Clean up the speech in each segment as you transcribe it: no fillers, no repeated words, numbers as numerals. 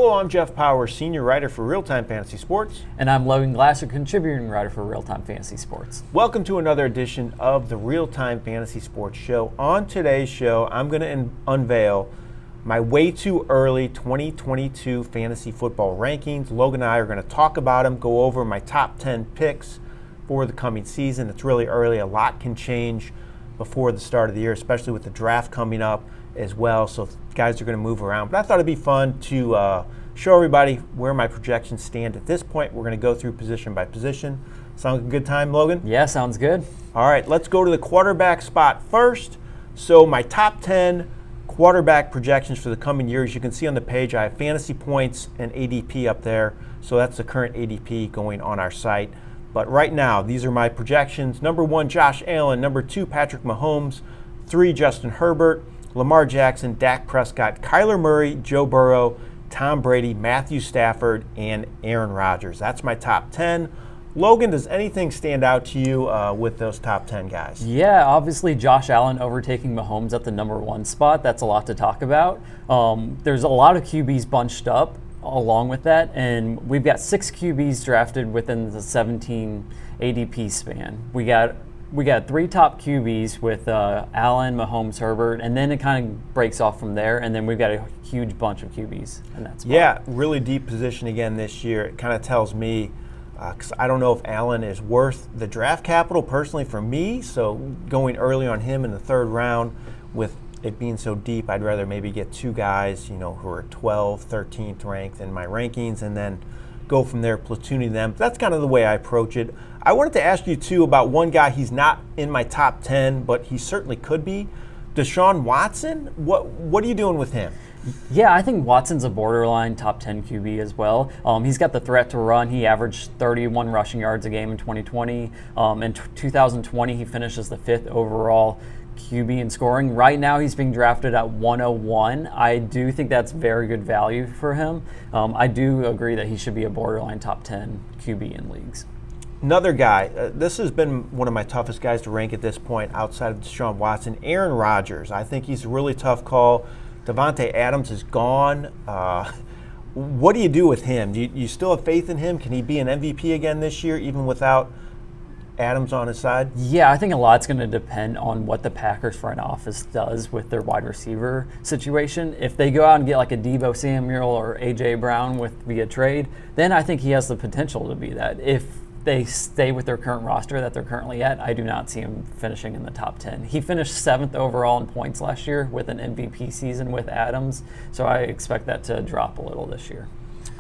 Hello, I'm Jeff Paur, senior writer for RealTime Fantasy Sports. And I'm Logan Glaser, contributing writer for RealTime Fantasy Sports. Welcome to another edition of the RealTime Fantasy Sports Show. On today's show, I'm going to unveil my way too early 2022 fantasy football rankings. Logan and I are going to talk about them, go over my top 10 picks for the coming season. It's really early. A lot can change before the start of the year, especially with the draft coming up as well. So guys are going to move around. But I thought it'd be fun to show everybody where my projections stand at this point. We're going to go through position by position. Sound like a good time, Logan? Yeah, sounds good. All right, let's go to the quarterback spot first. So my top 10 quarterback projections for the coming years. You can see on the page I have fantasy points and ADP up there. So that's the current ADP going on our site. But right now, these are my projections. Number 1, Josh Allen. Number 2, Patrick Mahomes. 3, Justin Herbert. Lamar Jackson, Dak Prescott, Kyler Murray, Joe Burrow, Tom Brady, Matthew Stafford, and Aaron Rodgers. That's my top 10. Logan, does anything stand out to you with those top 10 guys? Yeah, obviously Josh Allen overtaking Mahomes at the number 1 spot. That's a lot to talk about. There's a lot of QBs bunched up along with that, and we've got 6 QBs drafted within the 17 ADP span. We got 3 top QBs with Allen, Mahomes, Herbert, and then it kind of breaks off from there, and then we've got a huge bunch of QBs in that spot. Yeah, really deep position again this year. It kind of tells me, because I don't know if Allen is worth the draft capital personally for me, so going early on him in the 3rd round with it being so deep, I'd rather maybe get 2 guys, who are 12th, 13th ranked in my rankings, and then go from there, platooning them. That's kind of the way I approach it. I wanted to ask you, too, about one guy. He's not in my top 10, but he certainly could be. Deshaun Watson, what are you doing with him? Yeah, I think Watson's a borderline top 10 QB as well. He's got the threat to run. He averaged 31 rushing yards a game in 2020. In 2020, he finishes the 5th overall QB in scoring. Right now, he's being drafted at 101. I do think that's very good value for him. I do agree that he should be a borderline top 10 QB in leagues. Another guy, this has been one of my toughest guys to rank at this point outside of Deshaun Watson, Aaron Rodgers. I think he's a really tough call. Devontae Adams is gone. What do you do with him? Do you still have faith in him? Can he be an MVP again this year, even without Adams on his side? Yeah, I think a lot's going to depend on what the Packers front office does with their wide receiver situation. If they go out and get like a Deebo Samuel or A.J. Brown via trade, then I think he has the potential to be that. If they stay with their current roster that they're currently at, I do not see him finishing in the top 10. He finished 7th overall in points last year with an MVP season with Adams, so I expect that to drop a little this year.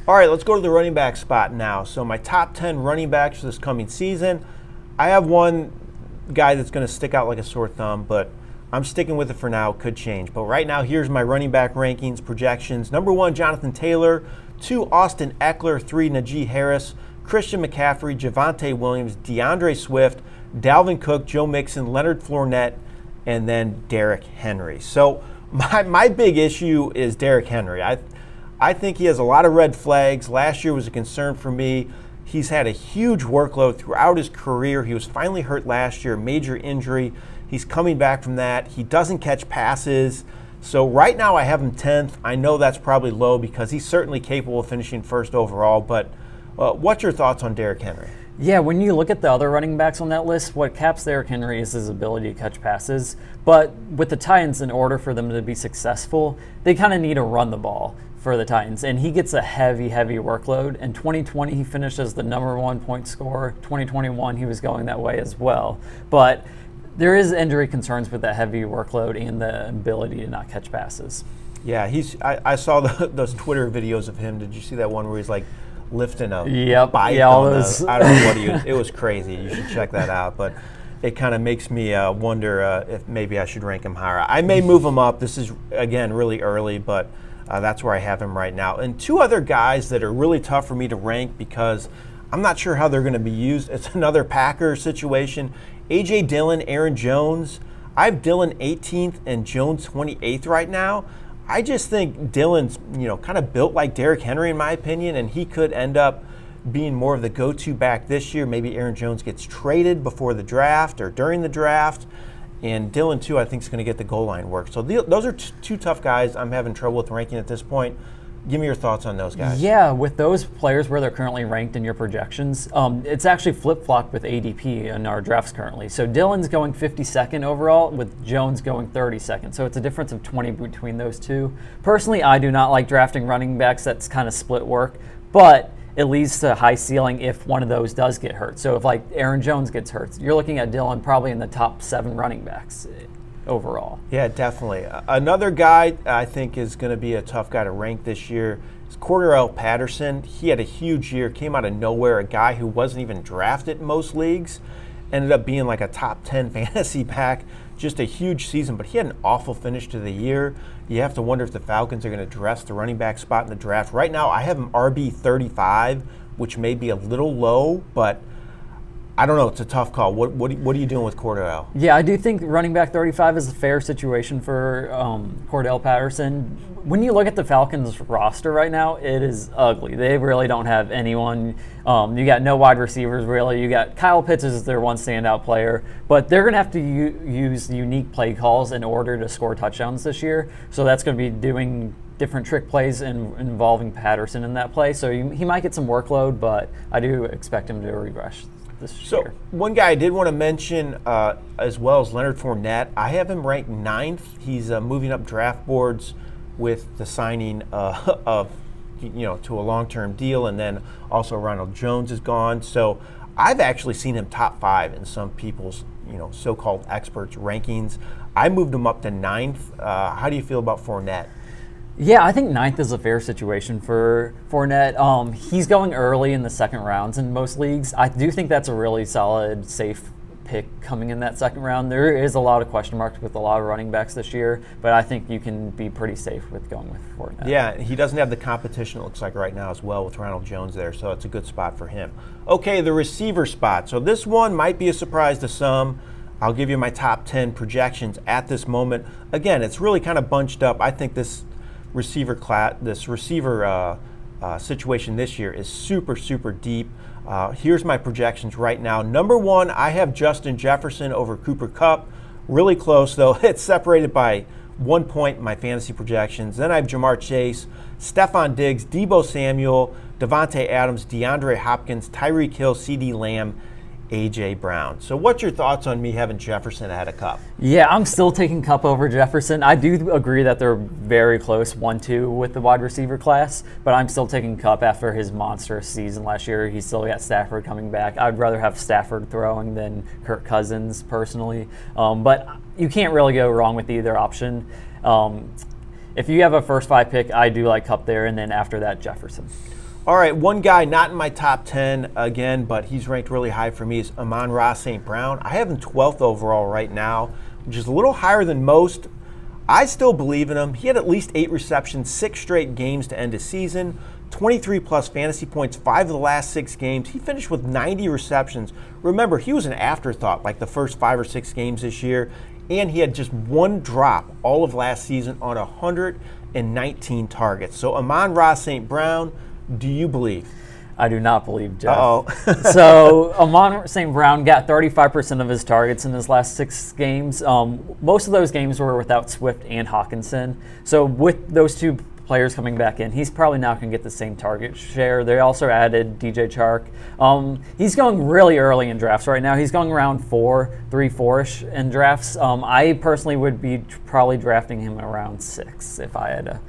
All right, let's go to the running back spot now. So my top 10 running backs for this coming season. I have one guy that's going to stick out like a sore thumb, but I'm sticking with it for now. It could change. But right now, here's my running back rankings, projections. Number 1, Jonathan Taylor. 2, Austin Eckler. 3, Najee Harris. Christian McCaffrey, Javonte Williams, DeAndre Swift, Dalvin Cook, Joe Mixon, Leonard Fournette, and then Derrick Henry. So my big issue is Derrick Henry. I think he has a lot of red flags. Last year was a concern for me. He's had a huge workload throughout his career. He was finally hurt last year, major injury. He's coming back from that. He doesn't catch passes. So right now I have him 10th. I know that's probably low because he's certainly capable of finishing 1st overall, but what's your thoughts on Derrick Henry? Yeah, when you look at the other running backs on that list, what caps Derrick Henry is his ability to catch passes. But with the Titans, in order for them to be successful, they kind of need to run the ball for the Titans. And he gets a heavy workload. In 2020, he finished as the number 1 point scorer. 2021, he was going that way as well. But there is injury concerns with that heavy workload and the ability to not catch passes. Yeah, I saw those Twitter videos of him. Did you see that one where he's like lifting a bike? Yeah, I don't know what he was. It was crazy. You should check that out. But it kind of makes me wonder if maybe I should rank him higher. I may move him up. This is, again, really early, but that's where I have him right now. And 2 other guys that are really tough for me to rank because I'm not sure how they're going to be used. It's another Packer situation. A.J. Dillon, Aaron Jones. I have Dillon 18th and Jones 28th right now. I just think Dillon's, kind of built like Derrick Henry in my opinion, and he could end up being more of the go-to back this year. Maybe Aaron Jones gets traded before the draft or during the draft. And Dillon, too, I think is going to get the goal line work. So those are 2 tough guys I'm having trouble with ranking at this point. Give me your thoughts on those guys. Yeah, with those players where they're currently ranked in your projections, it's actually flip-flopped with ADP in our drafts currently. So Dillon's going 52nd overall, with Jones going 32nd. So it's a difference of 20 between those two. Personally, I do not like drafting running backs. That's kind of split work, but it leads to high ceiling if one of those does get hurt. So if like Aaron Jones gets hurt, you're looking at Dillon probably in the top 7 running backs overall. Yeah, definitely. Another guy I think is going to be a tough guy to rank this year is Cordarrelle Patterson. He had a huge year, came out of nowhere, a guy who wasn't even drafted in most leagues, ended up being like a top 10 fantasy back, just a huge season, but he had an awful finish to the year. You have to wonder if the Falcons are going to address the running back spot in the draft. Right now, I have him RB 35, which may be a little low, but I don't know. It's a tough call. What are you doing with Cordarrelle? Yeah, I do think running back 35 is a fair situation for Cordarrelle Patterson. When you look at the Falcons roster right now, it is ugly. They really don't have anyone. You got no wide receivers, really. You got Kyle Pitts as their one standout player, but they're going to have to use unique play calls in order to score touchdowns this year. So that's going to be doing different trick plays involving Patterson in that play. So he might get some workload, but I do expect him to regress. So one guy I did want to mention as well is Leonard Fournette. I have him ranked 9th. He's moving up draft boards with the signing of to a long-term deal, and then also Ronald Jones is gone. So I've actually seen him top 5 in some people's so-called experts rankings. I moved him up to 9th. How do you feel about Fournette? Yeah, I think 9th is a fair situation for Fournette. He's going early in the second rounds in most leagues. I do think that's a really solid, safe pick coming in that second round. There is a lot of question marks with a lot of running backs this year, but I think you can be pretty safe with going with Fournette. Yeah, he doesn't have the competition, it looks like, right now as well with Ronald Jones there, so it's a good spot for him. Okay, the receiver spot. So this one might be a surprise to some. I'll give you my top 10 projections at this moment. Again, it's really kind of bunched up. I think this receiver situation this year is super, super deep. Here's my projections right now. Number 1, I have Justin Jefferson over Cooper Kupp. Really close, though. It's separated by 1 point in my fantasy projections. Then I have Jamar Chase, Stephon Diggs, Deebo Samuel, Devontae Adams, DeAndre Hopkins, Tyreek Hill, CeeDee Lamb, A.J. Brown. So what's your thoughts on me having Jefferson ahead of Kupp? Yeah, I'm still taking Kupp over Jefferson. I do agree that they're very close, 1-2 with the wide receiver class, but I'm still taking Kupp after his monstrous season last year. He's still got Stafford coming back. I'd rather have Stafford throwing than Kirk Cousins personally, but you can't really go wrong with either option. If you have a first 5 pick, I do like Kupp there, and then after that, Jefferson. All right, one guy not in my top 10 again, but he's ranked really high for me is Amon-Ra St. Brown. I have him 12th overall right now, which is a little higher than most. I still believe in him. He had at least 8 receptions, 6 straight games to end his season, 23-plus fantasy points, 5 of the last 6 games. He finished with 90 receptions. Remember, he was an afterthought like the first 5 or 6 games this year, and he had just 1 drop all of last season on 119 targets. So Amon-Ra St. Brown, do you believe? I do not believe, Jeff. Uh-oh. So Amon St. Brown got 35% of his targets in his last 6 games. Most of those games were without Swift and Hawkinson. So with those 2 players coming back in, he's probably not going to get the same target share. They also added DJ Chark. He's going really early in drafts right now. He's going around 4-ish in drafts. I personally would be probably drafting him around 6 if I had to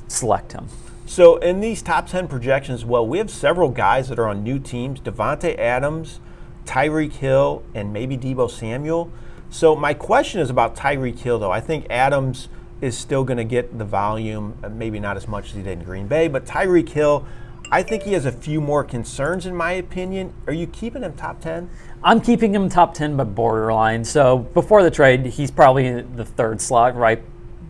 select him. So in these top 10 projections, well, we have several guys that are on new teams, Devontae Adams, Tyreek Hill, and maybe Deebo Samuel. So my question is about Tyreek Hill, though. I think Adams is still going to get the volume, maybe not as much as he did in Green Bay, but Tyreek Hill, I think he has a few more concerns in my opinion. Are you keeping him top 10? I'm keeping him top 10, but borderline. So before the trade, he's probably in the 3rd slot, right,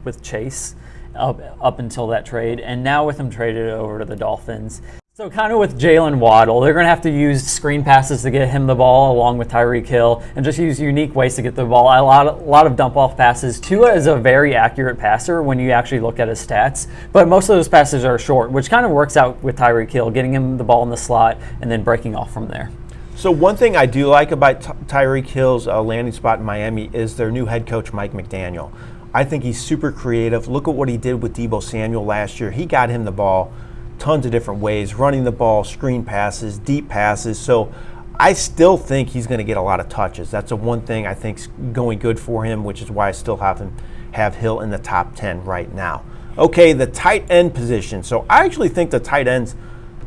with Chase. Up until that trade, and now with him traded over to the Dolphins. So kind of with Jalen Waddle, they're going to have to use screen passes to get him the ball along with Tyreek Hill and just use unique ways to get the ball. A lot of dump-off passes. Tua is a very accurate passer when you actually look at his stats, but most of those passes are short, which kind of works out with Tyreek Hill, getting him the ball in the slot and then breaking off from there. So one thing I do like about Tyreek Hill's landing spot in Miami is their new head coach, Mike McDaniel. I think he's super creative. Look at what he did with Deebo Samuel last year. He got him the ball tons of different ways, running the ball, screen passes, deep passes. So I still think he's going to get a lot of touches. That's the one thing I think's going good for him, which is why I still have Hill in the top 10 right now. Okay, the tight end position. So I actually think the tight ends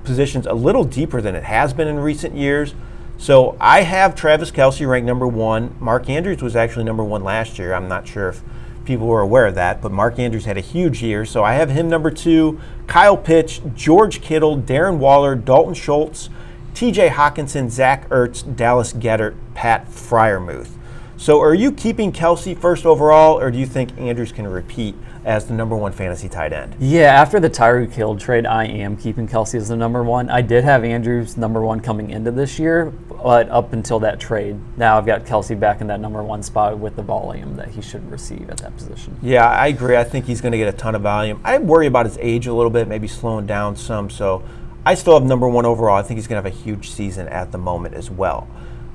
position's a little deeper than it has been in recent years. So I have Travis Kelce ranked number 1. Mark Andrews was actually number 1 last year. I'm not sure if people were aware of that, but Mark Andrews had a huge year. So I have him number 2, Kyle Pitts, George Kittle, Darren Waller, Dalton Schultz, TJ Hawkinson, Zach Ertz, Dallas Goedert, Pat Freiermuth. So are you keeping Kelce first overall, or do you think Andrews can repeat as the number 1 fantasy tight end? Yeah, after the Tyreek Hill trade, I am keeping Kelce as the number 1. I did have Andrews number 1 coming into this year, but up until that trade, now I've got Kelce back in that number 1 spot with the volume that he should receive at that position. Yeah, I agree. I think he's going to get a ton of volume. I worry about his age a little bit, maybe slowing down some. So I still have number 1 overall. I think he's going to have a huge season at the moment as well.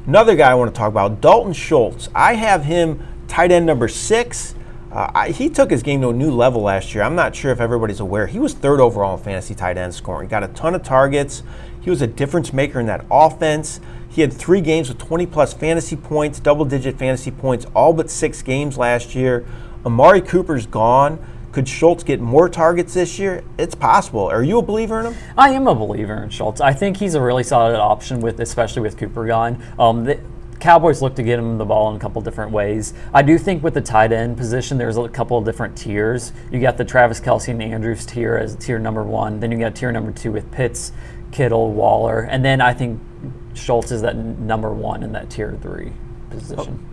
Another guy I want to talk about, Dalton Schultz. I have him tight end number 6. He took his game to a new level last year. I'm not sure if everybody's aware. He was 3rd overall in fantasy tight end scoring. Got a ton of targets. He was a difference maker in that offense. He had 3 games with 20-plus fantasy points, double-digit fantasy points, all but 6 games last year. Amari Cooper's gone. Could Schultz get more targets this year? It's possible. Are you a believer in him? I am a believer in Schultz. I think he's a really solid option, especially with Cooper gone. The Cowboys look to get him the ball in a couple different ways. I do think with the tight end position, there's a couple of different tiers. You got the Travis Kelce and Andrews tier as tier number 1. Then you got tier number 2 with Pitts, Kittle, Waller. And then I think Schultz is that number 1 in that tier 3 position.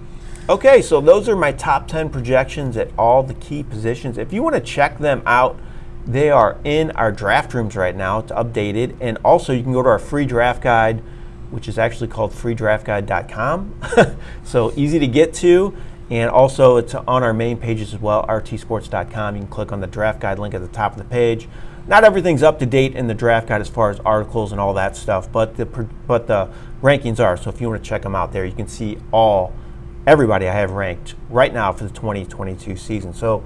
Okay, so those are my top 10 projections at all the key positions. If you want to check them out, they are in our draft rooms right now. It's updated. And also you can go to our free draft guide, which is actually called freedraftguide.com. So easy to get to. And also it's on our main pages as well, rtsports.com. You can click on the draft guide link at the top of the page. Not everything's up to date in the draft guide as far as articles and all that stuff, but the rankings are. So if you want to check them out there, you can see everybody I have ranked right now for the 2022 season. So,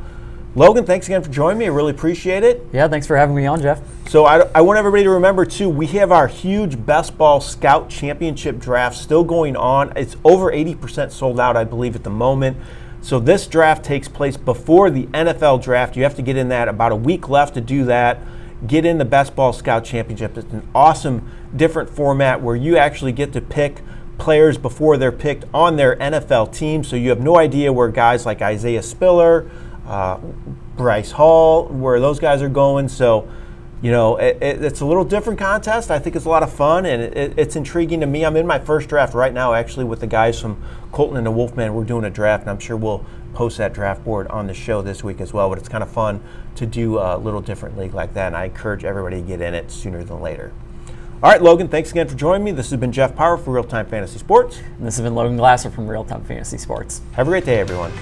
Logan, thanks again for joining me. I really appreciate it. Yeah, thanks for having me on, Jeff. So I want everybody to remember, too, we have our huge Best Ball Scout Championship draft still going on. It's over 80% sold out, I believe, at the moment. So this draft takes place before the NFL draft. You have to get in that. About a week left to do that. Get in the Best Ball Scout Championship. It's an awesome, different format where you actually get to pick players before they're picked on their NFL team. So you have no idea where guys like Isaiah Spiller, Bryce Hall, where those guys are going. So, you know, it's a little different contest. I think it's a lot of fun, and it's intriguing to me. I'm in my first draft right now, actually, with the guys from Colton and the Wolfman. We're doing a draft, and I'm sure we'll post that draft board on the show this week as well. But it's kind of fun to do a little different league like that, and I encourage everybody to get in it sooner than later. All right, Logan, thanks again for joining me. This has been Jeff Paur for RealTime Fantasy Sports. And this has been Logan Glaser from RealTime Fantasy Sports. Have a great day, everyone.